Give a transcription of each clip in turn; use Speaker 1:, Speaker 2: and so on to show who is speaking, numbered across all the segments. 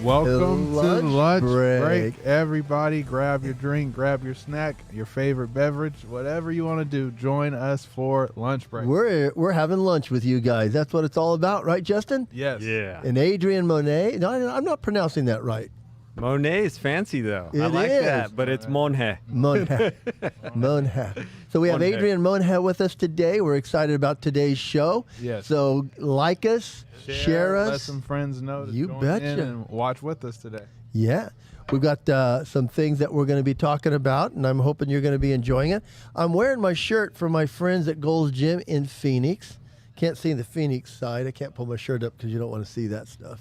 Speaker 1: Welcome to
Speaker 2: Lunch
Speaker 1: Lunch
Speaker 2: break.
Speaker 1: break. Everybody, grab your drink, grab your snack, your favorite beverage, whatever you want to do. Join us for Lunch Break.
Speaker 2: We're having lunch with you guys. That's what it's all about, right, Justin?
Speaker 1: Yes.
Speaker 3: Yeah.
Speaker 2: And Adrian Monge. No, I'm not pronouncing that right.
Speaker 3: Monet is fancy, though. I
Speaker 2: It
Speaker 3: like
Speaker 2: is.
Speaker 3: that, but it's Monge.
Speaker 2: Monge. Monge. So we have
Speaker 3: Monge.
Speaker 2: Adrian Monge with us today. We're excited about today's show.
Speaker 1: Yes.
Speaker 2: So like us, share
Speaker 1: Let
Speaker 2: us.
Speaker 1: some friends know to
Speaker 2: You
Speaker 1: join
Speaker 2: betcha.
Speaker 1: in and watch with us today.
Speaker 2: Yeah. We've got some things that we're going to be talking about, and I'm hoping you're going to be enjoying it. I'm wearing my shirt from my friends at Gold's Gym in Phoenix. Can't see the Phoenix side. I can't pull my shirt up because you don't want to see that stuff.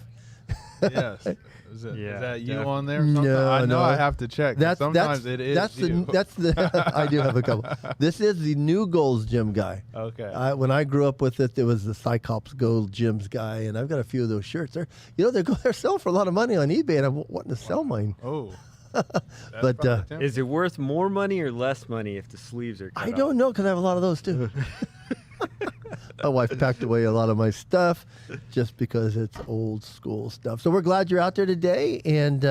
Speaker 1: Yes. Is
Speaker 3: Yeah,
Speaker 1: that you
Speaker 3: definitely.
Speaker 1: on there? Or something?
Speaker 2: No,
Speaker 1: I know
Speaker 2: no.
Speaker 1: I have to check. 'Cause sometimes it is
Speaker 2: that's
Speaker 1: you.
Speaker 2: the I do have a couple. This is the new Gold's Gym guy.
Speaker 1: Okay.
Speaker 2: When I grew up with it, there was the Cyclops Gold Gyms guy, and I've got a few of those shirts. They're selling for a lot of money on eBay, and I'm wanting to sell mine.
Speaker 1: Oh.
Speaker 2: But,
Speaker 3: Is it worth more money or less money if the sleeves are cut
Speaker 2: I don't know because I have a lot of those too. My wife packed away a lot of my stuff just because it's old school stuff. So we're glad you're out there today, and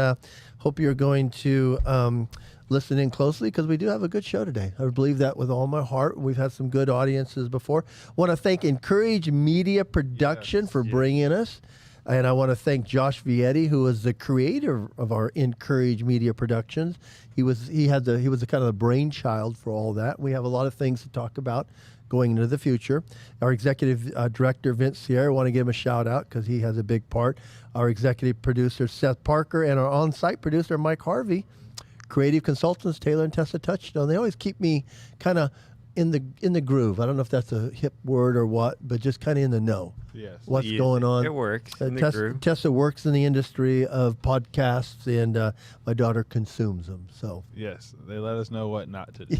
Speaker 2: hope you're going to listen in closely because we do have a good show today. I believe that with all my heart. We've had some good audiences before. Want to thank Encourage Media Production for bringing us. And I want to thank Josh Vietti, who is the creator of our Encourage Media Productions. He was the kind of the brainchild for all that. We have a lot of things to talk about going into the future. Our executive director, Vince Sierra, I want to give him a shout out because he has a big part. Our executive producer, Seth Parker, and our on-site producer, Mike Harvey. Creative consultants, Taylor and Tessa Touchstone. They always keep me kind of in the groove. I don't know if that's a hip word or what, but just kind of in the know.
Speaker 1: Yes.
Speaker 2: What's
Speaker 3: Yeah,
Speaker 2: going on?
Speaker 3: It works. In the groove.
Speaker 2: Tessa works in the industry of podcasts, and my daughter consumes them. So
Speaker 1: Yes. They let us know what not to do.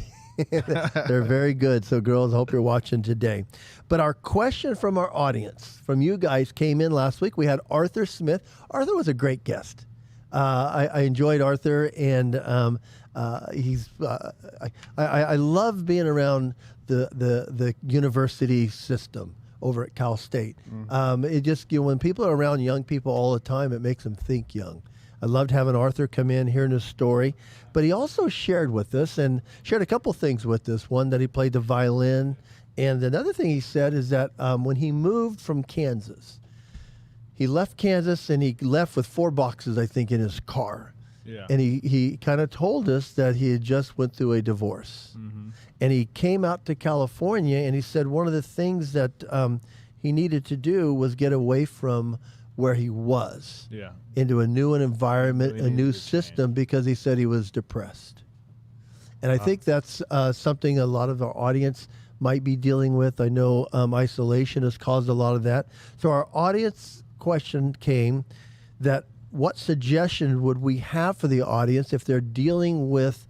Speaker 2: they're very good. So, girls, I hope you're watching today. But our question from our audience, from you guys, came in last week. We had Arthur Smith. Arthur was a great guest. I enjoyed Arthur, and I love being around the university system over at Cal State. It just, when people are around young people all the time, it makes them think young. I loved having Arthur come in, hearing his story, but he also shared with us and shared a couple things with us. One, that he played the violin, and another thing he said is that when he moved from Kansas, he left Kansas and he left with 4 boxes, I think, in his car.
Speaker 1: Yeah.
Speaker 2: And he kind of told us that he had just went through a divorce.
Speaker 1: Mm-hmm.
Speaker 2: And he came out to California, and he said one of the things that he needed to do was get away from where he was
Speaker 1: Yeah.
Speaker 2: into a new environment,
Speaker 1: Really
Speaker 2: a new
Speaker 1: needed to
Speaker 2: system, because he said he was depressed. And I think that's something a lot of our audience might be dealing with. I know isolation has caused a lot of that. So our audience question came that what suggestion would we have for the audience if they're dealing with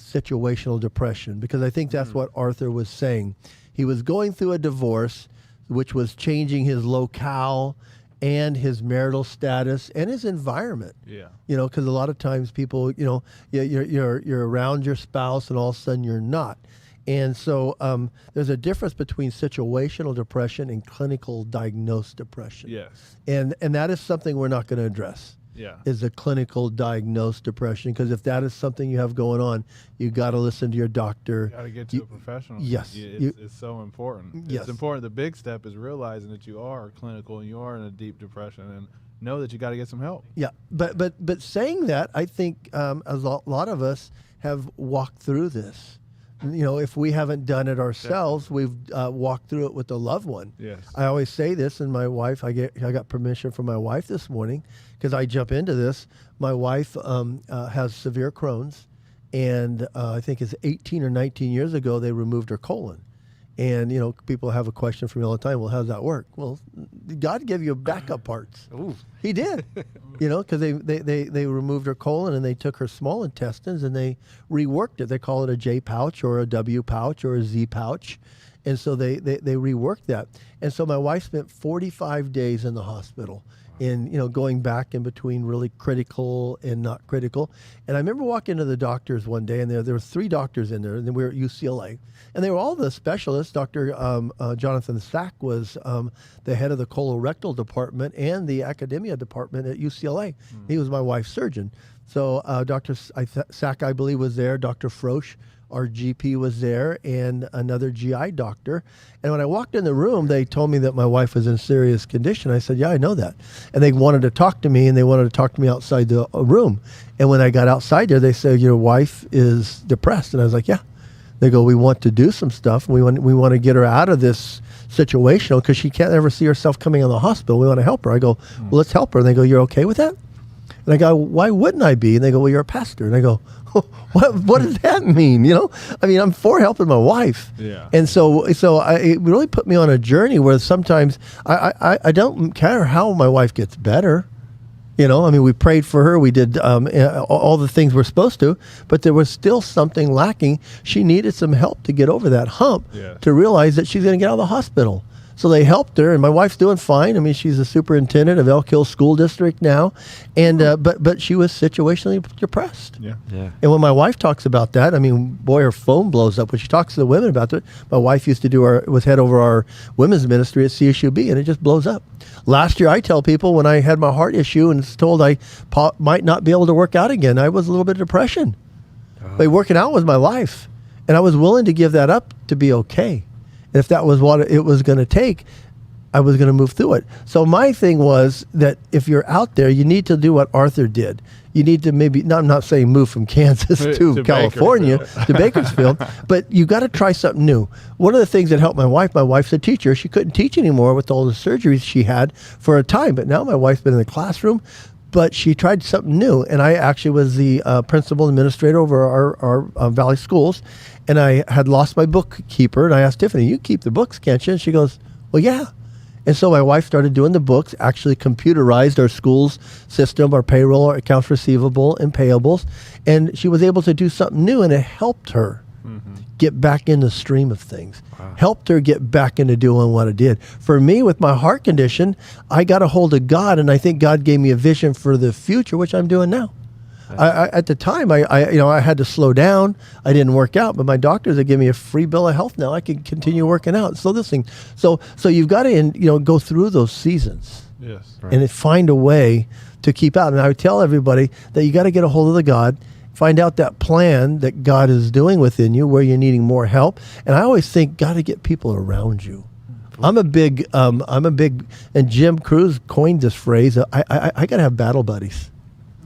Speaker 2: situational depression? Because I think that's what Arthur was saying. He was going through a divorce, which was changing his locale and his marital status and his environment.
Speaker 1: Yeah.
Speaker 2: Because a lot of times people, you're around your spouse and all of a sudden you're not. And so there's a difference between situational depression and clinical diagnosed depression.
Speaker 1: Yes.
Speaker 2: And that is something we're not going to address.
Speaker 1: Yeah.
Speaker 2: Is a clinical diagnosed depression, because if that is something you have going on, you got to listen to your doctor.
Speaker 1: You got to get to a professional.
Speaker 2: Yes.
Speaker 1: It's so important.
Speaker 2: Yes.
Speaker 1: It's important. The big step is realizing that you are clinical and you are in a deep depression, and know that you got to get some help.
Speaker 2: Yeah, but saying that, I think a lot of us have walked through this. If we haven't done it ourselves, we've walked through it with a loved one.
Speaker 1: Yes.
Speaker 2: I always say this, and my wife, I got permission from my wife this morning because I jump into this. My wife has severe Crohn's, and I think it's 18 or 19 years ago they removed her colon. And, people have a question for me all the time, well, how does that work? Well, God gave you backup parts.
Speaker 3: Ooh.
Speaker 2: He did, because they removed her colon and they took her small intestines and they reworked it. They call it a J pouch or a W pouch or a Z pouch. And so they reworked that. And so my wife spent 45 days in the hospital, in going back in between really critical and not critical. And I remember walking into the doctors one day, and there were 3 doctors in there, and we were at UCLA, and they were all the specialists. Dr. Jonathan Sack was the head of the colorectal department and the academia department at UCLA. He was my wife's surgeon. So Dr. Sack, I believe, was there. Dr. Frosch, our GP, was there, and another GI doctor. And when I walked in the room, they told me that my wife was in serious condition. I said, yeah, I know that. And they wanted to talk to me, and they wanted to talk to me outside the room. And when I got outside there, they said, your wife is depressed. And I was like, yeah. They go, we want to do some stuff. We want to get her out of this situation because she can't ever see herself coming in the hospital. We want to help her. I go, well, let's help her. And they go, you're okay with that? And I go, why wouldn't I be? And they go, well, you're a pastor. And I go, what does that mean? I mean, I'm for helping my wife.
Speaker 1: Yeah.
Speaker 2: And so it really put me on a journey where sometimes I don't care how my wife gets better. I mean, we prayed for her. We did all the things we're supposed to, but there was still something lacking. She needed some help to get over that hump, to realize that she's going to get out of the hospital. So they helped her, and my wife's doing fine. I mean, she's a superintendent of Elk Hills School District now, and but she was situationally depressed.
Speaker 3: Yeah.
Speaker 2: And when my wife talks about that, I mean, boy, her phone blows up when she talks to the women about it. My wife used to was head over our women's ministry at CSUB, and it just blows up. Last year, I tell people when I had my heart issue and was told I might not be able to work out again, I was a little bit of depression. But working out was my life, and I was willing to give that up to be okay. And if that was what it was going to take, I was going to move through it. So my thing was that if you're out there, you need to do what Arthur did. You need to I'm not saying move from Kansas to California, to Bakersfield, but you got to try something new. One of the things that helped my wife's a teacher. She couldn't teach anymore with all the surgeries she had for a time, but now my wife's been in the classroom, but she tried something new. And I actually was the principal administrator over our Valley schools. And I had lost my bookkeeper, and I asked Tiffany, you keep the books, can't you? And she goes, well, yeah. And so my wife started doing the books, actually computerized our school's system, our payroll, our accounts receivable, and payables. And she was able to do something new, and it helped her get back in the stream of things. Wow. Helped her get back into doing what I did. For me, with my heart condition, I got a hold of God, and I think God gave me a vision for the future, which I'm doing now. At the time, I had to slow down. I didn't work out, but my doctors had given me a free bill of health. Now I can continue working out. So this thing, so you've got to go through those seasons, and find a way to keep out. And I would tell everybody that you got to get a hold of the God, find out that plan that God is doing within you, where you're needing more help. And I always think, got to get people around you. I'm a big, and Jim Cruz coined this phrase. I got to have battle buddies.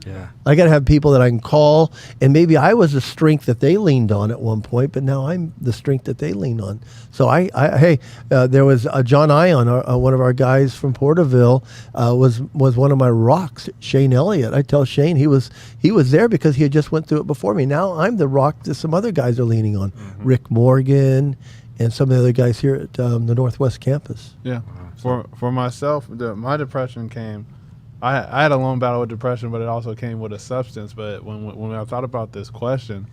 Speaker 3: Yeah.
Speaker 2: I got to have people that I can call, and maybe I was the strength that they leaned on at one point, but now I'm the strength that they lean on. So there was John Ion, one of our guys from Porterville, was one of my rocks. Shane Elliott. I tell Shane he was there because he had just went through it before me. Now I'm the rock that some other guys are leaning on. Rick Morgan, and some of the other guys here at the Northwest campus.
Speaker 1: Yeah. For myself, my depression came. I had a long battle with depression, but it also came with a substance. But when I thought about this question,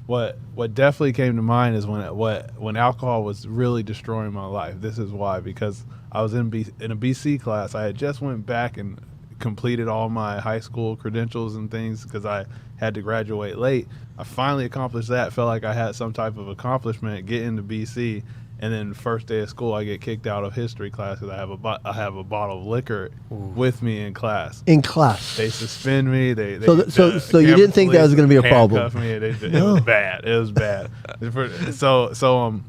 Speaker 1: what definitely came to mind is when alcohol was really destroying my life. This is why, because I was in a BC class. I had just went back and completed all my high school credentials and things because I had to graduate late. I finally accomplished that. Felt like I had some type of accomplishment getting to BC. And then first day of school, I get kicked out of history class because I have a bottle of liquor with me in class.
Speaker 2: In class,
Speaker 1: they suspend me.
Speaker 2: So you didn't think that was going to be a problem?
Speaker 1: Me. It was bad. It was bad. So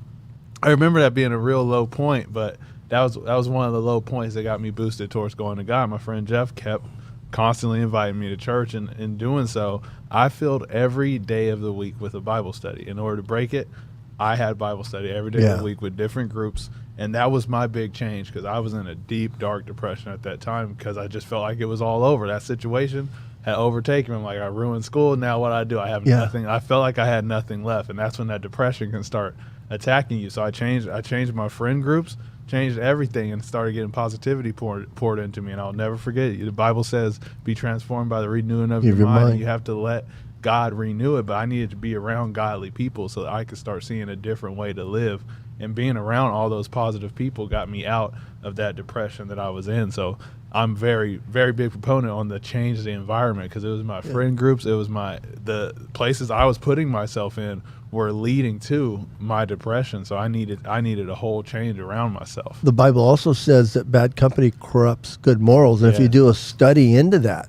Speaker 1: I remember that being a real low point, but that was one of the low points that got me boosted towards going to God. My friend Jeff kept constantly inviting me to church, and in doing so, I filled every day of the week with a Bible study. In order to break it, I had Bible study every day of the week with different groups, and that was my big change because I was in a deep, dark depression at that time because I just felt like it was all over. That situation had overtaken me. I'm like, I ruined school. Now what do? I have nothing. I felt like I had nothing left, and that's when that depression can start attacking you. So I changed my friend groups, changed everything, and started getting positivity poured into me. And I'll never forget it. The Bible says, "Be transformed by the renewing of your mind." And you have to let God renew it, but I needed to be around godly people so that I could start seeing a different way to live and being around all those positive people got me out of that depression that I was in. So I'm very, very big proponent on the change the environment, because it was my friend groups, it was the places I was putting myself in were leading to my depression. So I needed a whole change around myself.
Speaker 2: The Bible also says that bad company corrupts good morals, and if you do a study into that,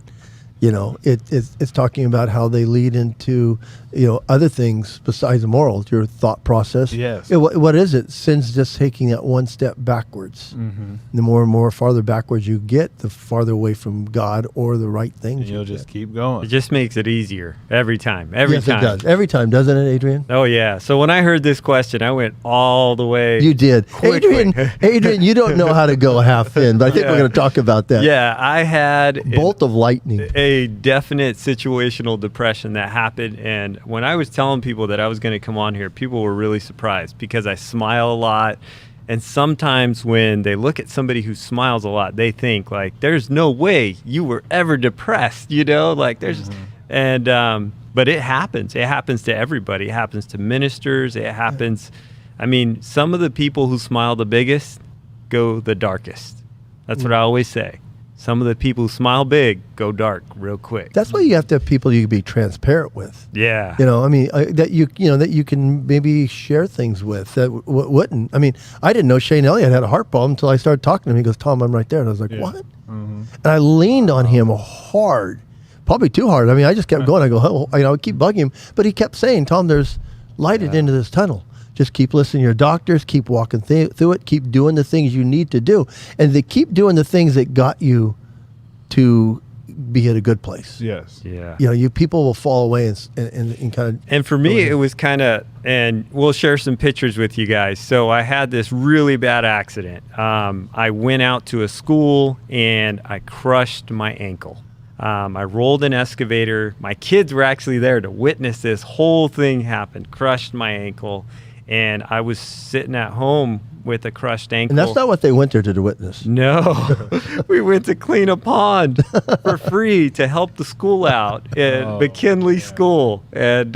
Speaker 2: you know, it's talking about how they lead into, you know, other things besides the morals, your thought process.
Speaker 1: Yes.
Speaker 2: What is it? Sin's just taking that one step backwards.
Speaker 1: Mm-hmm.
Speaker 2: The more and more farther backwards you get, the farther away from God or the right things.
Speaker 1: And you'll just keep going.
Speaker 3: It just makes it easier every time. Every time.
Speaker 2: It does. Every time, doesn't it, Adrian?
Speaker 3: Oh, yeah. So when I heard this question, I went all the way.
Speaker 2: You did.
Speaker 3: quickly.
Speaker 2: Adrian, you don't know how to go half in, but I think we're going to talk about that.
Speaker 3: Yeah, I had
Speaker 2: Bolt of lightning.
Speaker 3: a definite situational depression that happened. And when I was telling people that I was going to come on here, people were really surprised because I smile a lot. And sometimes when they look at somebody who smiles a lot, they think like, there's no way you were ever depressed, you know, like there's, but it happens. It happens to everybody. It happens to ministers. It happens. I mean, some of the people who smile the biggest go the darkest. That's what I always say. Some of the people who smile big go dark real quick.
Speaker 2: That's why you have to have people you can be transparent with.
Speaker 3: Yeah.
Speaker 2: You know, I mean, that you can maybe share things with that wouldn't. I mean, I didn't know Shane Elliott had a heart problem until I started talking to him. He goes, "Tom, I'm right there," and I was like, "What?"
Speaker 1: Mm-hmm.
Speaker 2: And I leaned on him hard, probably too hard. I mean, I just kept going. I go, "Oh," you know, I keep bugging him, but he kept saying, "Tom, there's light at the end of this tunnel. Just keep listening to your doctors, keep walking through it, keep doing the things you need to do, and they keep doing the things that got you to be at a good place."
Speaker 1: Yes.
Speaker 3: Yeah.
Speaker 2: You know, people will fall away and kind of.
Speaker 3: And for me, it was kind of, and we'll share some pictures with you guys. So I had this really bad accident. I went out to a school and I crushed my ankle. I rolled an excavator. My kids were actually there to witness this whole thing happen. Crushed my ankle. And I was sitting at home with a crushed ankle.
Speaker 2: And that's not what they went there to witness.
Speaker 3: No. We went to clean a pond for free to help the school out at McKinley School. And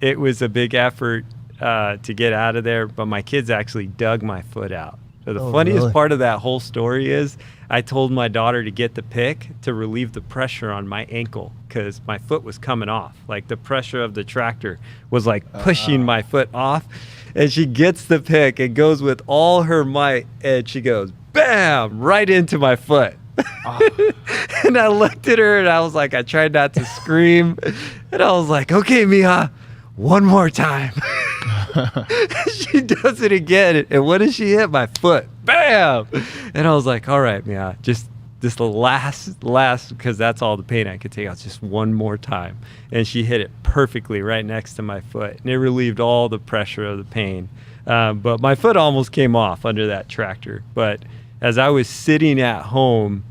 Speaker 3: it was a big effort to get out of there, but my kids actually dug my foot out. So the funniest part of that whole story is I told my daughter to get the pick to relieve the pressure on my ankle because my foot was coming off. Like the pressure of the tractor was like pushing my foot off. And she gets the pick and goes with all her might and she goes, bam, right into my foot. And I looked at her and I was like, I tried not to scream. And I was like, okay, Mija, one more time. She does it again, and what does she hit? My foot. Bam! And I was like, all right, Mia, just this last, because that's all the pain I could take out, just one more time. And she hit it perfectly right next to my foot, and it relieved all the pressure of the pain. But my foot almost came off under that tractor. But as I was sitting at home,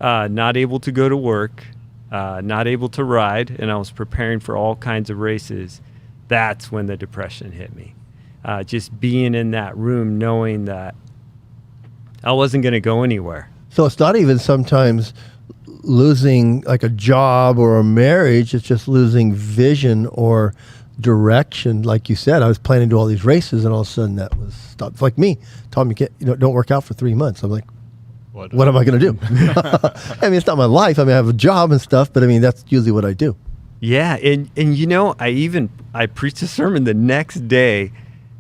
Speaker 3: not able to go to work, not able to ride, and I was preparing for all kinds of races, that's when the depression hit me. Just being in that room, knowing that I wasn't going to go anywhere.
Speaker 2: So it's not even sometimes losing like a job or a marriage. It's just losing vision or direction. Like you said, I was planning to do all these races, and all of a sudden that was stopped. It's like me, Tom, don't work out for 3 months. I'm like, what am I going to do? I mean, it's not my life. I mean, I have a job and stuff, but I mean, that's usually what I do.
Speaker 3: Yeah, and you know, I preached a sermon the next day,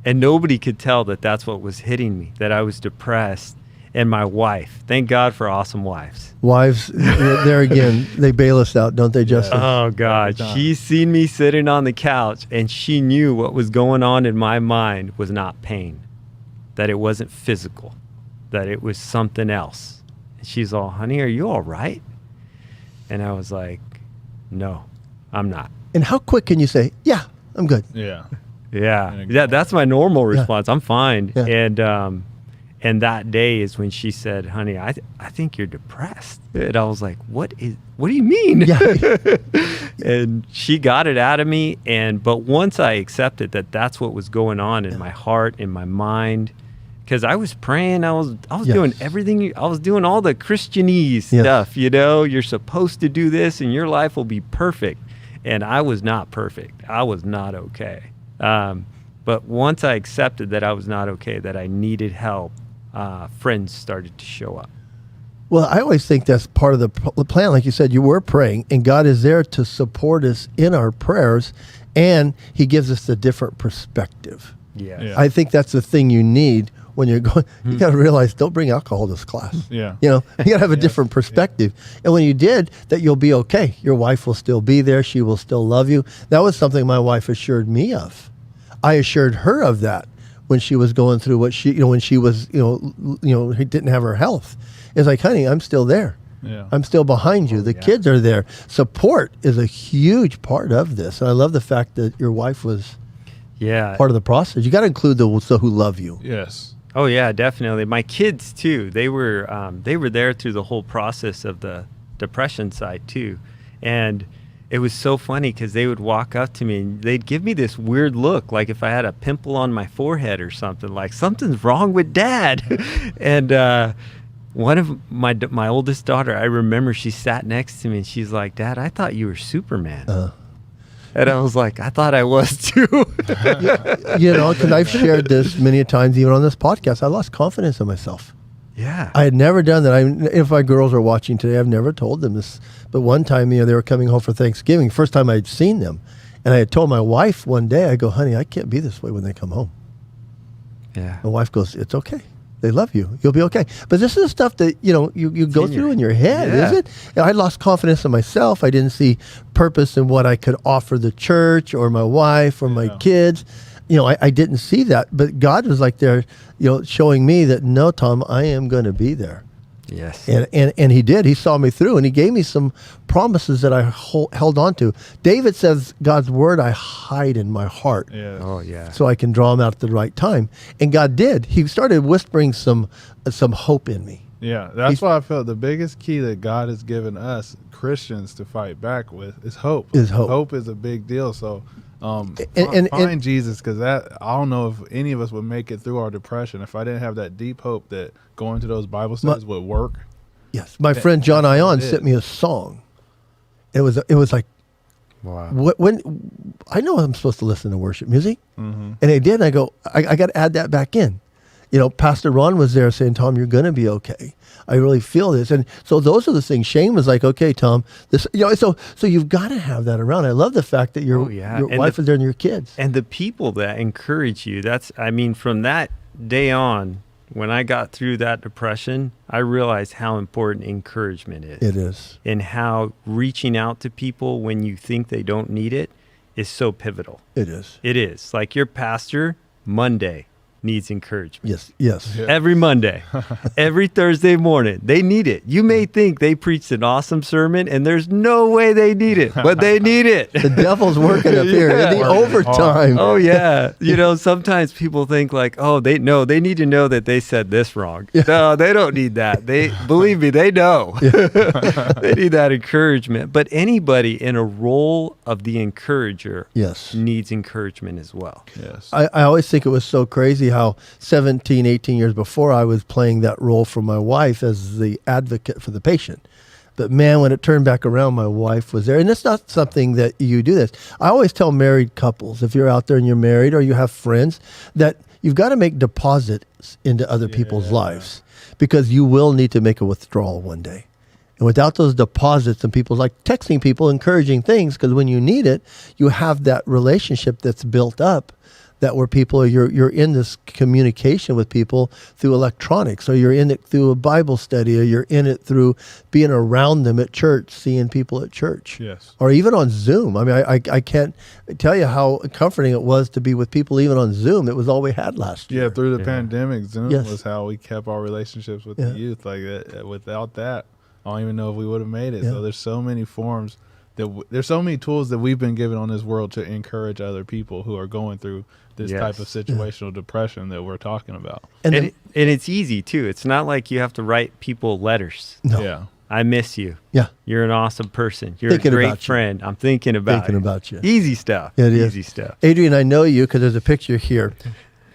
Speaker 3: and nobody could tell that that's what was hitting me, that I was depressed. And my wife, thank God for awesome wives.
Speaker 2: Wives, there again, they bail us out, don't they, Justin?
Speaker 3: Oh, God. She's seen me sitting on the couch, and she knew what was going on in my mind was not pain, that it wasn't physical, that it was something else. And she's all, honey, are you all right? And I was like, no. I'm not.
Speaker 2: And how quick can you say, yeah, I'm good?
Speaker 1: Yeah.
Speaker 3: Yeah, that's my normal response. I'm fine.
Speaker 2: Yeah.
Speaker 3: And that day is when she said, honey, I think you're depressed. And I was like, what do you mean?
Speaker 2: Yeah.
Speaker 3: And she got it out of me. But once I accepted that that's what was going on in my heart, in my mind, because I was praying, I was doing everything. I was doing all the Christianese stuff, you know, you're supposed to do this and your life will be perfect. And I was not perfect. I was not okay. But once I accepted that I was not okay, that I needed help, friends started to show up.
Speaker 2: Well, I always think that's part of the plan. Like you said, you were praying, and God is there to support us in our prayers, and he gives us a different perspective.
Speaker 3: Yeah.
Speaker 2: I think that's the thing you need when you're going. You got to realize, don't bring alcohol to this class.
Speaker 1: Yeah.
Speaker 2: You got to have a different perspective. And when you did, that you'll be okay. Your wife will still be there. She will still love you. That was something my wife assured me of. I assured her of that when she was going through what she, when she was, didn't have her health. It's like, honey, I'm still there.
Speaker 1: Yeah.
Speaker 2: I'm still behind you. The kids are there. Support is a huge part of this. And I love the fact that your wife was part of the process. You got to include the who love you.
Speaker 1: Yes.
Speaker 3: Oh yeah, definitely. My kids too. They were there through the whole process of the depression side too, and it was so funny because they would walk up to me and they'd give me this weird look, like if I had a pimple on my forehead or something, like something's wrong with Dad. And one of my oldest daughter, I remember she sat next to me and she's like, "Dad, I thought you were Superman." And I was like, I thought I was too.
Speaker 2: Because I've shared this many times, even on this podcast. I lost confidence in myself.
Speaker 3: Yeah.
Speaker 2: I had never done that. If my girls are watching today, I've never told them this. But one time, they were coming home for Thanksgiving, first time I'd seen them. And I had told my wife one day, I go, honey, I can't be this way when they come home.
Speaker 3: Yeah.
Speaker 2: My wife goes, it's okay. They love you. You'll be okay. But this is the stuff that, you go through in your head, is it? I lost confidence in myself. I didn't see purpose in what I could offer the church or my wife or my kids. I didn't see that. But God was like there, showing me that, no, Tom, I am going to be there.
Speaker 3: Yes.
Speaker 2: And he did. He saw me through, and he gave me some promises that I held on to. David says, God's word I hide in my heart.
Speaker 1: Yeah.
Speaker 3: Oh, yeah.
Speaker 2: So I can draw him out at the right time. And God did. He started whispering some hope in me.
Speaker 1: Yeah, that's why I felt the biggest key that God has given us Christians to fight back with is hope. Hope is a big deal. So find Jesus, because I don't know if any of us would make it through our depression if I didn't have that deep hope that going to those Bible studies would work.
Speaker 2: Yes, my friend John Ion sent me a song. It was like,
Speaker 3: wow.
Speaker 2: When I know I'm supposed to listen to worship music, and I did. And I go, I got to add that back in. Pastor Ron was there saying, Tom, you're going to be okay. I really feel this. And so those are the things. Shane was like, okay, Tom, this, so you've got to have that around. I love the fact that your wife is there and your kids.
Speaker 3: And the people that encourage you, from that day on, when I got through that depression, I realized how important encouragement is.
Speaker 2: It is.
Speaker 3: And how reaching out to people when you think they don't need it is so pivotal.
Speaker 2: It is.
Speaker 3: It is. Like your pastor, Monday, needs encouragement.
Speaker 2: Yes.
Speaker 1: Yeah.
Speaker 3: Every Monday, every Thursday morning, they need it. You may think they preached an awesome sermon, and there's no way they need it, but they need it.
Speaker 2: The devil's working up here in the overtime.
Speaker 3: Oh yeah. Sometimes people think like, oh, they need to know that they said this wrong. Yeah. No, they don't need that. Believe me, they know. They need that encouragement. But anybody in a role of the encourager needs encouragement as well.
Speaker 1: Yes.
Speaker 2: I always think it was so crazy how 17, 18 years before I was playing that role for my wife as the advocate for the patient. But man, when it turned back around, my wife was there. And it's not something that you do this. I always tell married couples, if you're out there and you're married or you have friends, that you've got to make deposits into other people's lives, because you will need to make a withdrawal one day. And without those deposits, and people like texting people, encouraging things, because when you need it, you have that relationship that's built up, that where people you're in this communication with people through electronics, or you're in it through a Bible study, or you're in it through being around them at church, seeing people at church, or even on Zoom. I mean, I can't tell you how comforting it was to be with people even on Zoom. It was all we had last year.
Speaker 1: Yeah, through the pandemic, Zoom was how we kept our relationships with the youth. Like that, without that, I don't even know if we would have made it. So there's so many forms. There's so many tools that we've been given on this world to encourage other people who are going through this type of situational depression that we're talking about.
Speaker 3: And it's easy too. It's not like you have to write people letters.
Speaker 2: No.
Speaker 1: Yeah.
Speaker 3: I miss you.
Speaker 2: Yeah.
Speaker 3: You're an awesome person. You're
Speaker 2: Thinking
Speaker 3: a great
Speaker 2: about you.
Speaker 3: friend. I'm thinking about
Speaker 2: you.
Speaker 3: Easy stuff.
Speaker 2: It is.
Speaker 3: Easy stuff.
Speaker 2: Adrian, I know you because there's a picture here.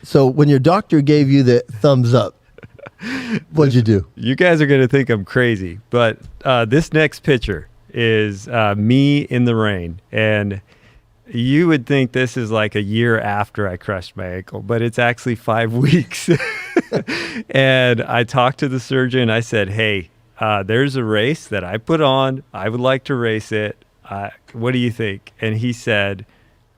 Speaker 2: So when your doctor gave you the thumbs up, what'd you do?
Speaker 3: You guys are going to think I'm crazy, but this next picture is me in the rain. And You would think this is like a year after I crushed my ankle, but it's actually 5 weeks. And I talked to the surgeon. I said, hey, there's a race that I put on. I would like to race it. What do you think? And he said,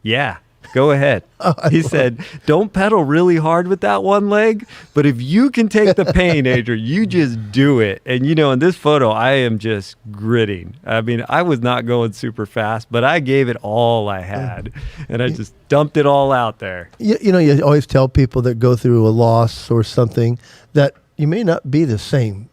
Speaker 3: yeah, go ahead. He said, don't pedal really hard with that one leg, but if you can take the pain, Adrian, you just do it. And, in this photo, I am just gritting. I mean, I was not going super fast, but I gave it all I had, and I just dumped it all out there.
Speaker 2: You always tell people that go through a loss or something that you may not be the same,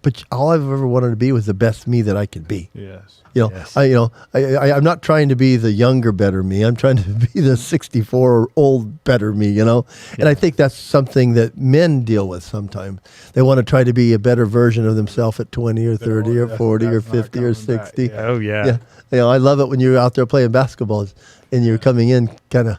Speaker 2: but all I've ever wanted to be was the best me that I could be.
Speaker 1: Yes.
Speaker 2: Yes. I'm not trying to be the younger, better me. I'm trying to be the 64-old better me, And I think that's something that men deal with sometimes. They want to try to be a better version of themselves at 20 or 30 or 40 or 50 or 60.
Speaker 1: Back, yeah.
Speaker 3: Oh, yeah.
Speaker 2: I love it when you're out there playing basketball and you're coming in kind of,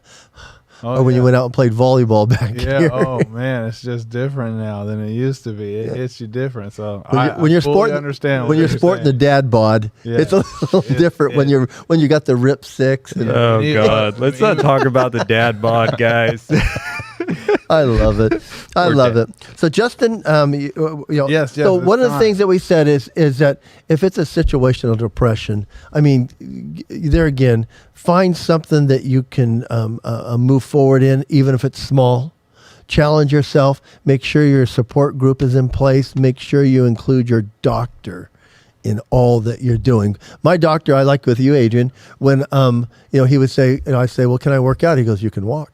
Speaker 2: or when you went out and played volleyball back here.
Speaker 1: Oh man, it's just different now than it used to be. It hits you different. So
Speaker 2: when you're
Speaker 1: fully
Speaker 2: sporting,
Speaker 1: understand
Speaker 2: when you're sporting the dad bod, it's a little different when you got the rip six. And
Speaker 3: Oh God, let's not talk about the dad bod, guys.
Speaker 2: I love it. I love it. So Justin,
Speaker 1: Yes,
Speaker 2: so one of the things that we said is that if it's a situational depression, I mean, there again, find something that you can move forward in, even if it's small. Challenge yourself. Make sure your support group is in place. Make sure you include your doctor in all that you're doing. My doctor, I like with you, Adrian, when he would say, I say, well, can I work out? He goes, you can walk.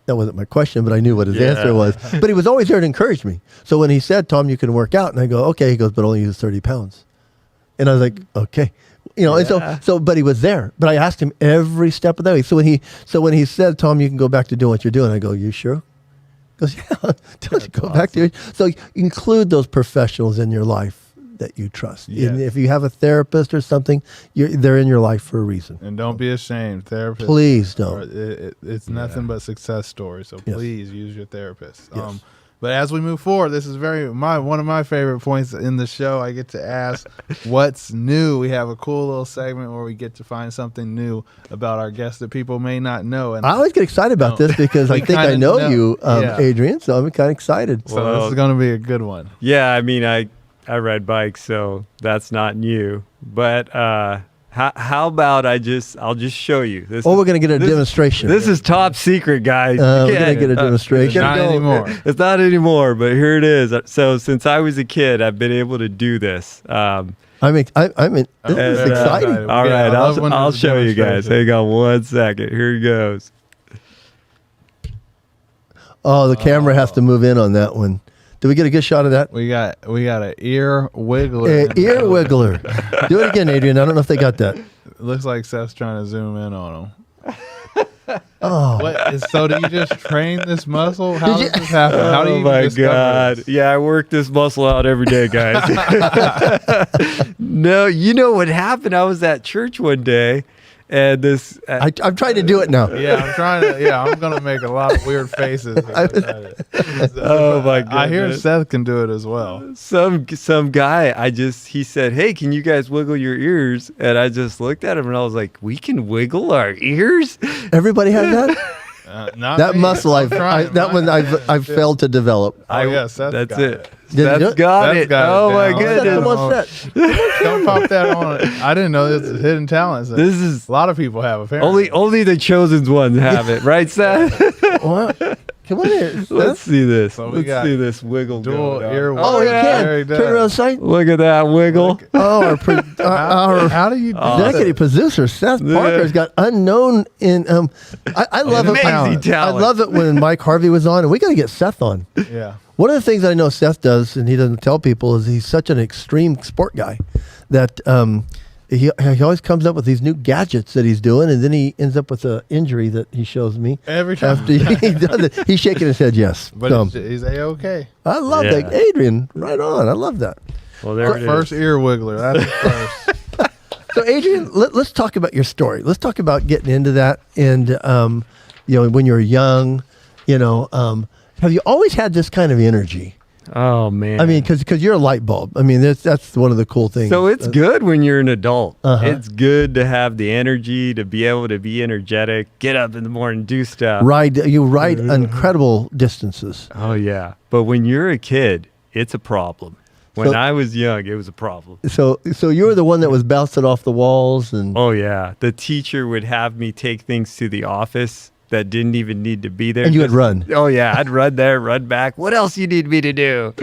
Speaker 2: That wasn't my question, but I knew what his answer was. But he was always there to encourage me. So when he said, Tom, you can work out, and I go, okay. He goes, but only use 30 pounds. And I was like, okay. And but he was there. But I asked him every step of the way. So when he said, Tom, you can go back to doing what you're doing, I go, you sure? He goes, yeah, don't you go back to it. So include those professionals in your life that you trust.
Speaker 1: Yes.
Speaker 2: And if you have a therapist or something, they're in your life for a reason.
Speaker 1: And don't be ashamed. Therapists.
Speaker 2: Please don't.
Speaker 1: It's nothing but success stories. So please use your therapist.
Speaker 2: Yes.
Speaker 1: But as we move forward, this is one of my favorite points in the show. I get to ask what's new. We have a cool little segment where we get to find something new about our guests that people may not know. And
Speaker 2: I always get excited about this because I think I know you, Adrian, so I'm kind of excited.
Speaker 1: So this is going to be a good one.
Speaker 3: Yeah, I mean, I ride bikes, so that's not new. But how about I'll just show you.
Speaker 2: We're going to get a demonstration.
Speaker 3: This is top secret, guys.
Speaker 2: We're going to get a demonstration.
Speaker 1: Not anymore.
Speaker 3: It's not anymore, but here it is. So since I was a kid, I've been able to do this.
Speaker 2: I'm in. This is exciting.
Speaker 3: All right, I'll show you guys. Hang on 1 second. Here he goes.
Speaker 2: Oh, the camera has to move in on that one. Did we get a good shot of that?
Speaker 1: We got an ear wiggler.
Speaker 2: Ear wiggler. Do it again, Adrian. I don't know if they got that.
Speaker 1: It looks like Seth's trying to zoom in on him.
Speaker 2: Oh.
Speaker 1: So do you just train this muscle? How does this happen? How do you
Speaker 3: my
Speaker 1: discover
Speaker 3: God.
Speaker 1: this?
Speaker 3: Yeah, I work this muscle out every day, guys. No, you know what happened? I was at church one day, and this...
Speaker 2: I'm trying to do it now.
Speaker 1: I'm going to make a lot of weird faces.
Speaker 3: Oh, my God.
Speaker 1: I hear Seth can do it as well.
Speaker 3: Some guy, he said, hey, can you guys wiggle your ears? And I just looked at him, and I was like, we can wiggle our ears?
Speaker 2: Everybody has that?
Speaker 1: Not
Speaker 2: that
Speaker 1: me.
Speaker 2: muscle, I've failed to develop.
Speaker 1: Seth
Speaker 3: that's
Speaker 1: got
Speaker 3: it.
Speaker 2: Did you?
Speaker 3: Seth's got it.
Speaker 1: got it
Speaker 3: Oh, my
Speaker 1: down.
Speaker 3: goodness.
Speaker 2: What's that?
Speaker 1: Don't pop that on. I didn't know this is hidden talents.
Speaker 3: This is
Speaker 1: A lot of people have apparently.
Speaker 3: only the chosen ones have it, right, Seth?
Speaker 2: What? Come on here.
Speaker 3: Let's see this.
Speaker 1: So we
Speaker 3: Let's
Speaker 1: got
Speaker 3: see this wiggle.
Speaker 1: dual
Speaker 3: going on.
Speaker 1: ear
Speaker 2: Oh, you
Speaker 3: yeah.
Speaker 2: can.
Speaker 1: There he does.
Speaker 2: Turn around side.
Speaker 3: Look at that wiggle.
Speaker 2: Oh, our
Speaker 1: How do you do
Speaker 2: executive producer Seth Parker's got unknown in. I love it.
Speaker 3: Amazing talent.
Speaker 2: I love it when Mike Harvey was on, and we got to get Seth on.
Speaker 1: that? Yeah.
Speaker 2: One of the things I know Seth does, and he doesn't tell people, is he's such an extreme sport guy that he always comes up with these new gadgets that he's doing, and then he ends up with an injury that he shows me.
Speaker 1: Every time.
Speaker 2: After he does it, he's shaking his head yes.
Speaker 1: But
Speaker 2: So,
Speaker 1: he's A-okay.
Speaker 2: I love
Speaker 3: Yeah.
Speaker 2: that. Adrian, right on. I love that.
Speaker 3: Well, there it is.
Speaker 1: First ear wiggler. That's first.
Speaker 2: So, Adrian, let's talk about your story. Let's talk about getting into that. And, when you're young, have you always had this kind of energy?
Speaker 3: Oh man.
Speaker 2: I mean, because you're a light bulb. I mean, that's one of the cool things.
Speaker 3: So it's good when you're an adult.
Speaker 2: Uh-huh.
Speaker 3: It's good to have the energy to be able to be energetic, get up in the morning, do stuff.
Speaker 2: You ride incredible distances.
Speaker 3: Oh yeah. But when you're a kid, it's a problem. When
Speaker 2: So-
Speaker 3: I was young, it was a problem.
Speaker 2: So you were the one that was bouncing off the walls and
Speaker 3: Oh yeah. The teacher would have me take things to the office that didn't even need to be there.
Speaker 2: and you would run.
Speaker 3: Oh yeah, I'd run there, run back. What else you need me to do?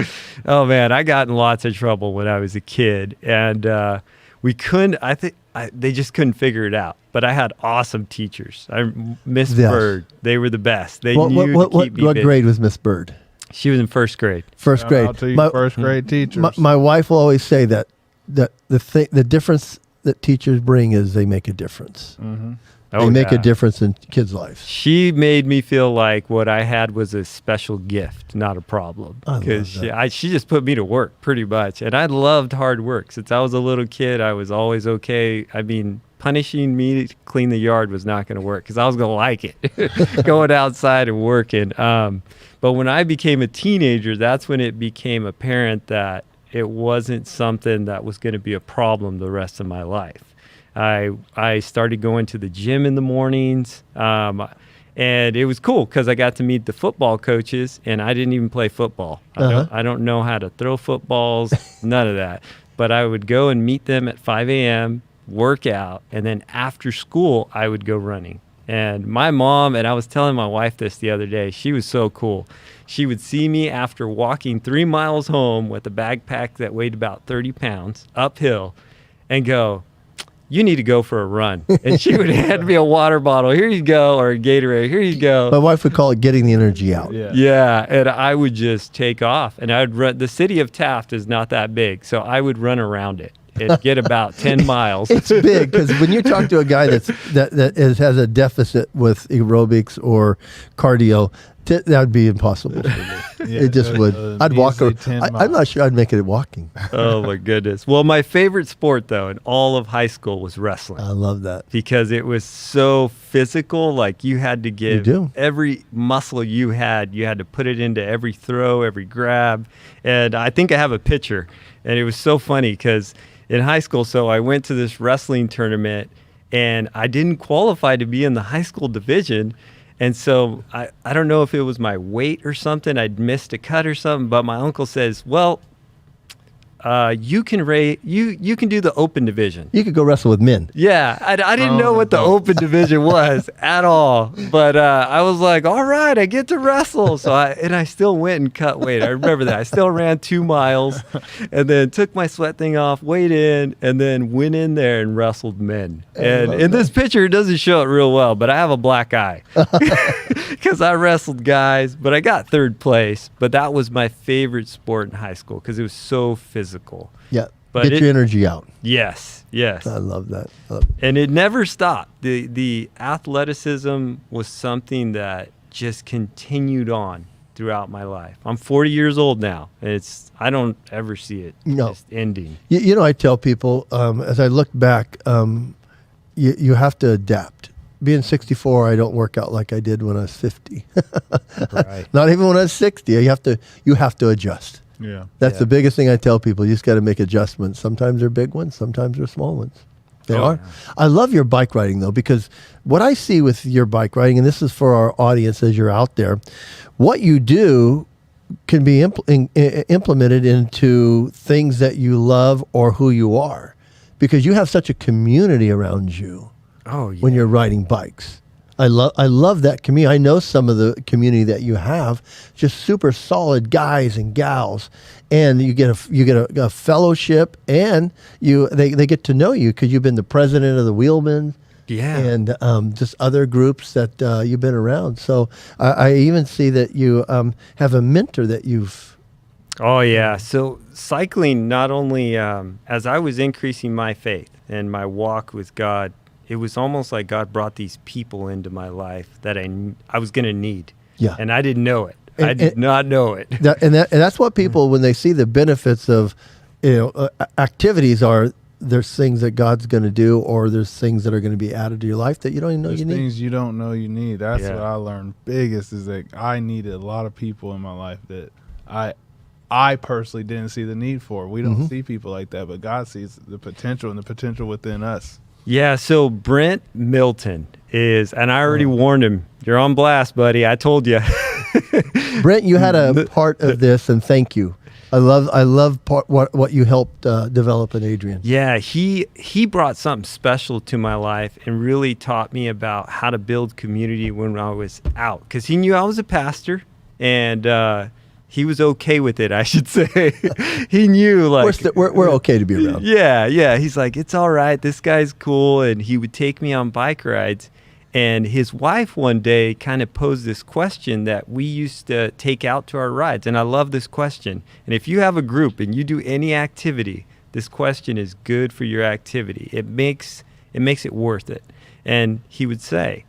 Speaker 3: Oh man, I got in lots of trouble when I was a kid, and we couldn't. They just couldn't figure it out. But I had awesome teachers. Miss
Speaker 2: Yes.
Speaker 3: Bird, they were the best. They
Speaker 2: What,
Speaker 3: knew
Speaker 2: what,
Speaker 3: to keep me
Speaker 2: what
Speaker 3: busy.
Speaker 2: grade was Miss Bird?
Speaker 3: She was in first grade.
Speaker 2: First
Speaker 1: Shout
Speaker 2: grade.
Speaker 1: out to you first grade teachers.
Speaker 2: My wife will always say that the difference that teachers bring is they make a difference.
Speaker 1: Mm-hmm.
Speaker 3: Oh,
Speaker 2: They make
Speaker 3: yeah.
Speaker 2: a difference in kids' lives.
Speaker 3: She made me feel like what I had was a special gift, not a problem.
Speaker 2: I love
Speaker 3: Because
Speaker 2: that.
Speaker 3: she just put me to work pretty much. And I loved hard work. Since I was a little kid, I was always okay. I mean, punishing me to clean the yard was not going to work because I was going to like it, going outside and working. But when I became a teenager, that's when it became apparent that it wasn't something that was going to be a problem the rest of my life. I started going to the gym in the mornings, and it was cool because I got to meet the football coaches, and I didn't even play football. I don't know how to throw footballs, none of that. But I would go and meet them at 5 a.m., work out, and then after school, I would go running. And my mom, and I was telling my wife this the other day, she was so cool. She would see me after walking 3 miles home with a backpack that weighed about 30 pounds uphill and go, "You need to go for a run." And she would hand me a water bottle. "Here you go," or a Gatorade. "Here you go."
Speaker 2: My wife would call it getting the energy out.
Speaker 1: Yeah.
Speaker 3: Yeah, and I would just take off. And I would run. The city of Taft is not that big, so I would run around it and get about 10 miles.
Speaker 2: It's big because when you talk to a guy has a deficit with aerobics or cardio, that would be impossible for me.
Speaker 1: Yeah,
Speaker 2: It just would. I'd walk.
Speaker 1: easily 10
Speaker 2: I'm not
Speaker 1: miles.
Speaker 2: sure I'd make it walking.
Speaker 3: Oh my goodness. Well, my favorite sport though in all of high school was wrestling.
Speaker 2: I love that.
Speaker 3: Because it was so physical. Like you had to give
Speaker 2: do.
Speaker 3: every muscle you had to put it into every throw, every grab. And I think I have a picture. And it was so funny because in high school, so I went to this wrestling tournament and I didn't qualify to be in the high school division. And so I don't know if it was my weight or something. I'd missed a cut or something. But my uncle says, "Well, you can you can do the open division."
Speaker 2: You could go wrestle with men.
Speaker 3: Yeah, I didn't know what the
Speaker 1: adults.
Speaker 3: open division was at all. But I was like, all right, I get to wrestle. So I still went and cut weight. I remember that. I still ran 2 miles and then took my sweat thing off, weighed in, and then went in there and wrestled men. And in this picture, it doesn't show it real well, but I have a black eye because I wrestled guys, but I got third place. But that was my favorite sport in high school because it was so physical.
Speaker 2: Yeah.
Speaker 3: But
Speaker 2: Get
Speaker 3: it-
Speaker 2: your energy out.
Speaker 3: Yes.
Speaker 2: I love that.
Speaker 3: And it never stopped. The athleticism was something that just continued on throughout my life. I'm 40 years old now. And I don't ever see it just ending.
Speaker 2: You know, I tell people as I look back, you have to adapt. Being 64, I don't work out like I did when I was 50.
Speaker 3: Right.
Speaker 2: Not even when I was 60. You have to adjust.
Speaker 1: Yeah.
Speaker 2: That's
Speaker 3: Yeah.
Speaker 2: the biggest thing I tell people. You just got to make adjustments. Sometimes they're big ones. Sometimes they're small ones. They
Speaker 3: Oh,
Speaker 2: are.
Speaker 3: yeah.
Speaker 2: I love your bike riding though, because what I see with your bike riding, and this is for our audience as you're out there, what you do can be implemented into things that you love or who you are, because you have such a community around you
Speaker 3: Oh, yeah.
Speaker 2: when you're riding bikes. I love that community. I know some of the community that you have, just super solid guys and gals, and you get a fellowship, and they get to know you because you've been the president of the Wheelmen,
Speaker 3: Yeah.
Speaker 2: and just other groups that you've been around. So I even see that you have a mentor that you've.
Speaker 3: Oh, yeah. So cycling, not only as I was increasing my faith and my walk with God, it was almost like God brought these people into my life that I was going to need.
Speaker 2: Yeah.
Speaker 3: And I didn't know it. I
Speaker 2: And-
Speaker 3: did not know it.
Speaker 2: And that's what people, when they see the benefits of, activities are, there's things that God's going to do, or there's things that are going to be added to your life that you don't even know
Speaker 1: There's
Speaker 2: you need.
Speaker 1: things you don't know you need. That's
Speaker 3: Yeah.
Speaker 1: what I learned biggest is that I needed a lot of people in my life that I personally didn't see the need for. We don't see people like that, but God sees the potential and the potential within us.
Speaker 3: Yeah, so Brent Milton is, and I already warned him, you're on blast, buddy. I told you.
Speaker 2: Brent, you had a part of this, and thank you. I love what you helped develop in Adrian.
Speaker 3: Yeah, he brought something special to my life and really taught me about how to build community when I was out, because he knew I was a pastor, and he was okay with it, I should say. He knew, like,
Speaker 2: we're okay to be around.
Speaker 3: Yeah. He's like, it's all right. This guy's cool. And he would take me on bike rides. And his wife one day kind of posed this question that we used to take out to our rides. And I love this question. And if you have a group and you do any activity, this question is good for your activity. It makes it worth it. And he would say,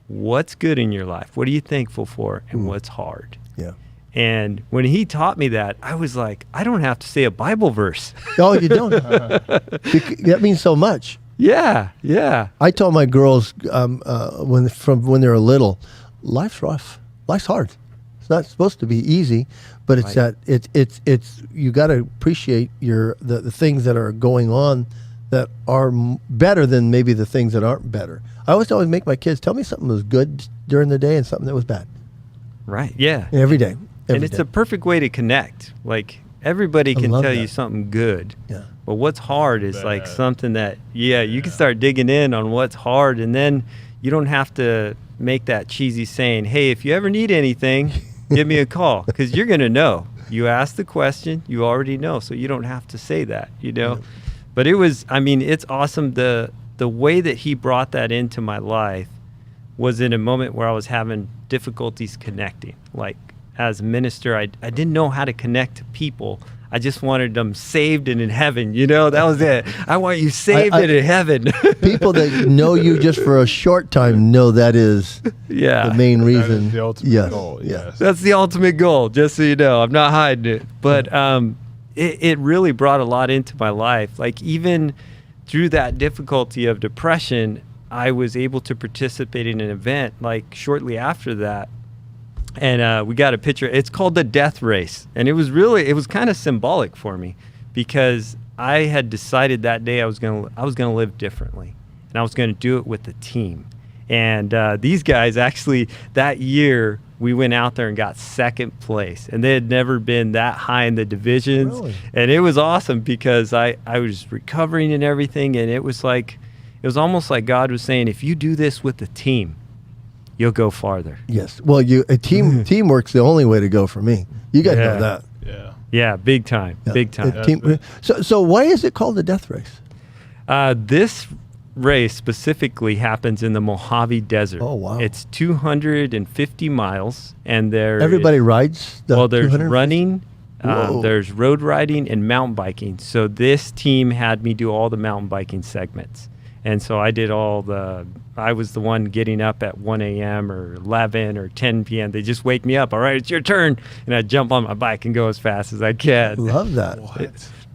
Speaker 3: what's good in your life? What are you thankful for? And what's hard?
Speaker 2: Yeah.
Speaker 3: And when he taught me that, I was like, I don't have to say a Bible verse.
Speaker 2: Oh, you don't? That means so much.
Speaker 3: Yeah.
Speaker 2: I told my girls when they were little, life's rough, life's hard. It's not supposed to be easy, but it's
Speaker 3: Right.
Speaker 2: it's you got to appreciate the things that are going on that are better than maybe the things that aren't better. I always make my kids tell me something that was good during the day and something that was bad.
Speaker 3: Right. Yeah.
Speaker 2: Every day.
Speaker 3: And it's a perfect way to connect. Like, everybody can
Speaker 2: love
Speaker 3: tell
Speaker 2: that.
Speaker 3: you something good.
Speaker 2: Yeah.
Speaker 3: But what's hard is like something that, you can start digging in on what's hard, and then you don't have to make that cheesy saying, hey, if you ever need anything, give me a call, because you're going to know. You ask the question, you already know, so you don't have to say that,
Speaker 2: Yeah.
Speaker 3: But it's awesome. The way that he brought that into my life was in a moment where I was having difficulties connecting. Like, as a minister, I didn't know how to connect to people. I just wanted them saved and in heaven. That was it. I want you saved and in heaven.
Speaker 2: People that know you just for a short time know that is the main
Speaker 1: That
Speaker 2: reason.
Speaker 1: is the ultimate goal. Yes.
Speaker 3: That's the ultimate goal, just so you know. I'm not hiding it. But it really brought a lot into my life. Like, even through that difficulty of depression, I was able to participate in an event, like, shortly after that. And we got a picture. It's called the Death Race. And it was kind of symbolic for me, because I had decided that day I was going to live differently, and I was going to do it with the team. And these guys, actually, that year, we went out there and got second place, and they had never been that high in the divisions.
Speaker 2: Really?
Speaker 3: And it was awesome, because I was recovering and everything. And it was almost like God was saying, if you do this with the team, you'll go farther.
Speaker 2: Yes. Well, teamwork's the only way to go for me. You guys know that.
Speaker 1: Yeah.
Speaker 3: Yeah, big time.
Speaker 2: Yeah.
Speaker 3: Big time.
Speaker 2: So why is it called the Death Race?
Speaker 3: This race specifically happens in the Mojave Desert.
Speaker 2: Oh, wow.
Speaker 3: It's 250 miles, and
Speaker 2: Everybody rides the
Speaker 3: there's
Speaker 2: 250?
Speaker 3: running,
Speaker 2: Whoa.
Speaker 3: there's road riding, and mountain biking. So this team had me do all the mountain biking segments. And so I was the one getting up at 1 a.m. or 11 or 10 p.m. They just wake me up. All right, it's your turn. And I jump on my bike and go as fast as I can.
Speaker 2: Love that.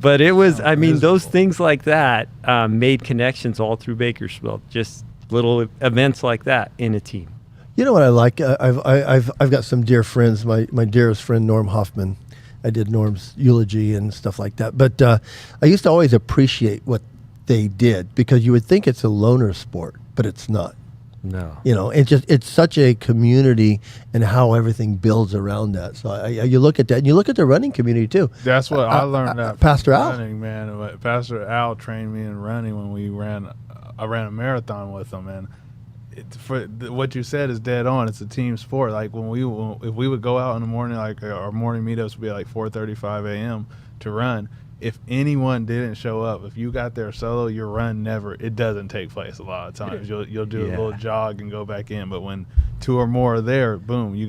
Speaker 3: But it was, those things like that made connections all through Bakersfield. Just little events like that in a team.
Speaker 2: You know what I like? I've got some dear friends. My dearest friend, Norm Hoffman. I did Norm's eulogy and stuff like that. But I used to always appreciate what they did, because you would think it's a loner sport, but it's not.
Speaker 3: No.
Speaker 2: It's such a community, and how everything builds around that. So you look at that, and you look at the running community too.
Speaker 1: That's what I learned. That
Speaker 2: Pastor Al?
Speaker 1: running, man. Pastor Al trained me in running when we ran. I ran a marathon with him, and what you said is dead on. It's a team sport. Like, if we would go out in the morning, like our morning meetups would be like 4:35 a.m. to run. If anyone didn't show up, if you got there solo, your run it doesn't take place a lot of times. You'll do a little jog and go back in. But when two or more are there, boom, you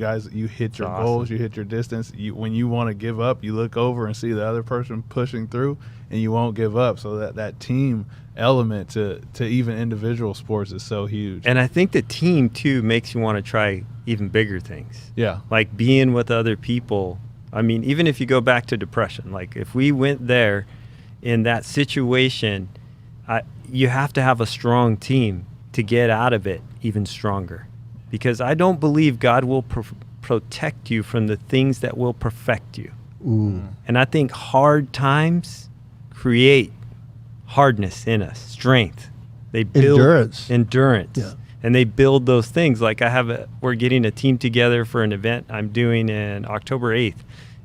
Speaker 1: hit your goals, you hit your distance. When you want to give up, you look over and see the other person pushing through, and you won't give up. So that team element to even individual sports is so huge.
Speaker 3: And I think the team too makes you want to try even bigger things.
Speaker 1: Yeah.
Speaker 3: Like being with other people. Even if you go back to depression, like if we went there in that situation, you have to have a strong team to get out of it even stronger. Because I don't believe God will protect you from the things that will perfect you.
Speaker 2: Ooh.
Speaker 3: And I think hard times create hardness in us, strength. They build endurance.
Speaker 2: Yeah.
Speaker 3: And they build those things. Like we're getting a team together for an event I'm doing in October 8th.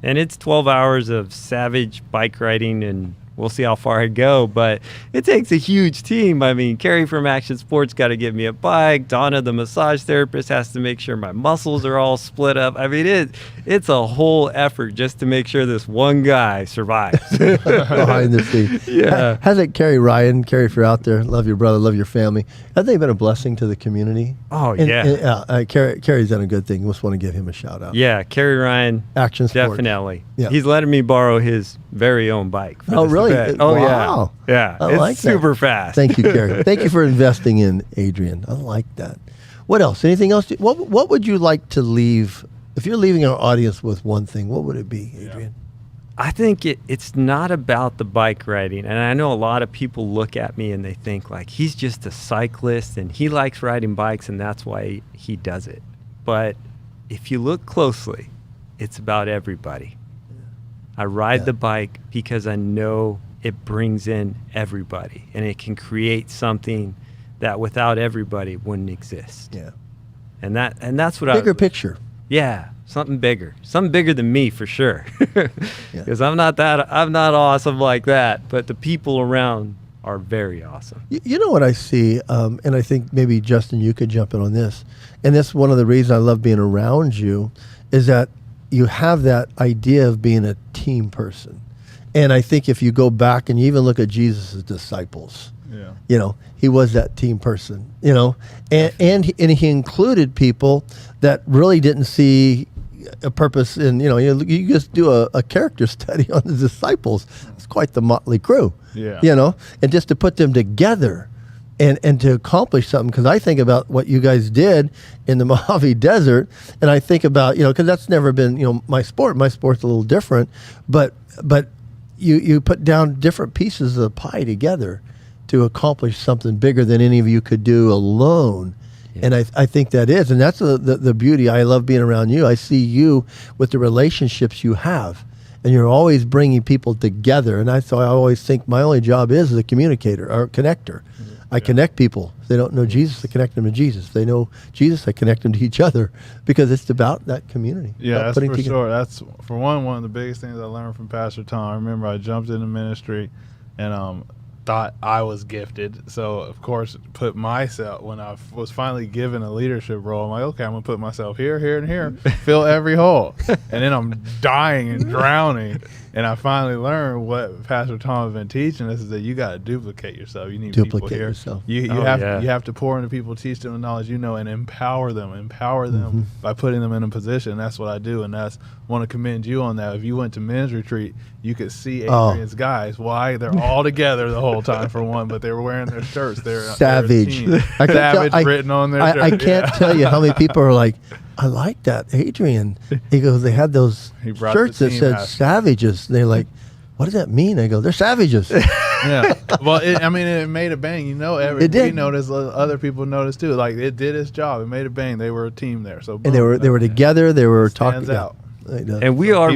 Speaker 3: And it's 12 hours of savage bike riding, and we'll see how far I go, but it takes a huge team. I mean, Carrie from Action Sports got to give me a bike. Donna, the massage therapist, has to make sure my muscles are all split up. I mean, it's a whole effort just to make sure this one guy survives.
Speaker 2: Behind the scenes.
Speaker 3: Yeah.
Speaker 2: Hasn't Carrie, if you're out there, love your brother, love your family, have they been a blessing to the community?
Speaker 3: Oh, yeah.
Speaker 2: Carrie's done a good thing. Just want to give him a shout out.
Speaker 3: Yeah, Carrie Ryan.
Speaker 2: Action Sports.
Speaker 3: Definitely.
Speaker 2: Yeah.
Speaker 3: He's letting me borrow his very own bike. For
Speaker 2: Oh,
Speaker 3: this
Speaker 2: really?
Speaker 3: event. Oh,
Speaker 2: Wow.
Speaker 3: yeah.
Speaker 2: I
Speaker 3: It's
Speaker 2: like that.
Speaker 3: super fast.
Speaker 2: Thank you, Carrie. Thank you for investing in Adrian. I like that. What else? Anything else? What would you like to leave? If you're leaving our audience with one thing, what would it be, Adrian?
Speaker 3: I think it's not about the bike riding. And I know a lot of people look at me and they think like, he's just a cyclist and he likes riding bikes and that's why he does it. But if you look closely, it's about everybody. I ride the bike because I know it brings in everybody and it can create something that without everybody wouldn't exist.
Speaker 2: Yeah.
Speaker 3: And that's what
Speaker 2: Bigger picture.
Speaker 3: Yeah, something bigger than me for sure. Because I'm not awesome like that, but the people around are very awesome.
Speaker 2: You know what I see, and I think maybe Justin, you could jump in on this. And that's one of the reasons I love being around you, is that you have that idea of being a team person. And I think if you go back and you even look at Jesus' disciples, he was that team person, and he included people that really didn't see a purpose in, you just do a character study on the disciples. It's quite the motley crew, and just to put them together and to accomplish something. Because I think about what you guys did in the Mojave Desert, and I think about, because that's never been, my sport. My sport's a little different, but you put down different pieces of the pie together to accomplish something bigger than any of you could do alone. Yeah. And I think that is, and that's the beauty. I love being around you. I see you with the relationships you have, and you're always bringing people together. And so I always think my only job is a communicator or connector. I connect people. If they don't know Jesus, I connect them to Jesus. If they know Jesus, I connect them to each other, because it's about that community.
Speaker 1: Yeah, that's for sure. That's, for one of the biggest things I learned from Pastor Tom. I remember I jumped into ministry and thought I was gifted. So, of course, put myself, when I was finally given a leadership role, I'm like, okay, I'm going to put myself here, here, and here, fill every hole. And then I'm dying and drowning. And I finally learned what Pastor Tom has been teaching us, is that you got to duplicate yourself. You need people here.
Speaker 2: Yourself.
Speaker 1: You have to pour into people, teach them the knowledge and empower them by putting them in a position. That's what I do, and that's want to commend you on that. If you went to men's retreat, you could see Adrian's guys. Why? They're all together the whole time, for one, but they were wearing their shirts. They're
Speaker 2: savage.
Speaker 1: Savage written on their shirt.
Speaker 2: I can't tell you how many people are like, I like that, Adrian. He goes, they had those shirts that said savages. And they're like, what does that mean? I go, they're savages.
Speaker 1: Yeah. Well, it made a bang. We noticed, other people noticed too. Like, it did its job. It made a bang. They were a team there. So boom,
Speaker 2: and they were together. They were talking.
Speaker 1: Out.
Speaker 3: And we are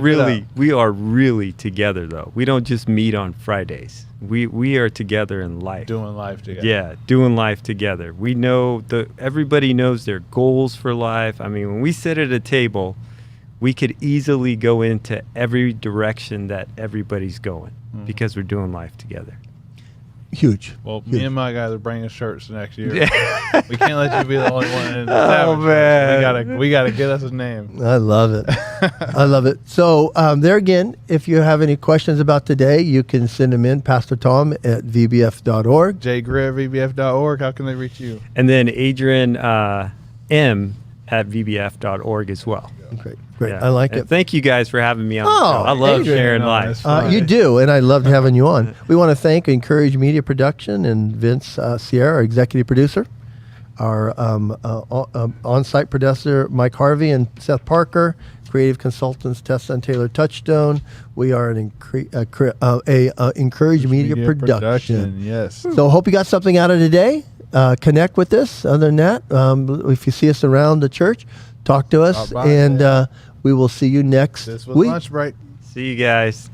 Speaker 3: really together though. We don't just meet on Fridays. We are together in life.
Speaker 1: Doing life together.
Speaker 3: Yeah, doing life together. We know everybody knows their goals for life. I mean, when we sit at a table, we could easily go into every direction that everybody's going because we're doing life together.
Speaker 2: Huge.
Speaker 1: Well,
Speaker 2: Huge.
Speaker 1: Me and my guys are bringing shirts next year. We can't let you be the only one in the
Speaker 3: Oh, man.
Speaker 1: We gotta get us a name.
Speaker 2: I love it. I love it. So there again, if you have any questions about today, you can send them in, Pastor Tom at vbf.org.
Speaker 1: jgreer@vbf.org. How can they reach you?
Speaker 3: And then Adrian M at vbf.org as well.
Speaker 2: Great.
Speaker 3: Yeah.
Speaker 2: I like
Speaker 3: and
Speaker 2: it.
Speaker 3: Thank you guys for having me on.
Speaker 2: Oh,
Speaker 3: the show. I love
Speaker 2: Adrian.
Speaker 3: sharing life.
Speaker 2: You do, and I loved having you on. We want to thank Encourage Media Production and Vince Sierra, our executive producer, our on-site producer, Mike Harvey and Seth Parker, creative consultants, Tessa and Taylor Touchstone. We are an Encourage Media Production.
Speaker 1: Yes.
Speaker 2: So hope you got something out of today. Connect with us. Other than that, if you see us around the church, talk to us, and we will see you next
Speaker 1: This was
Speaker 2: week.
Speaker 1: lunch break.
Speaker 3: See you guys.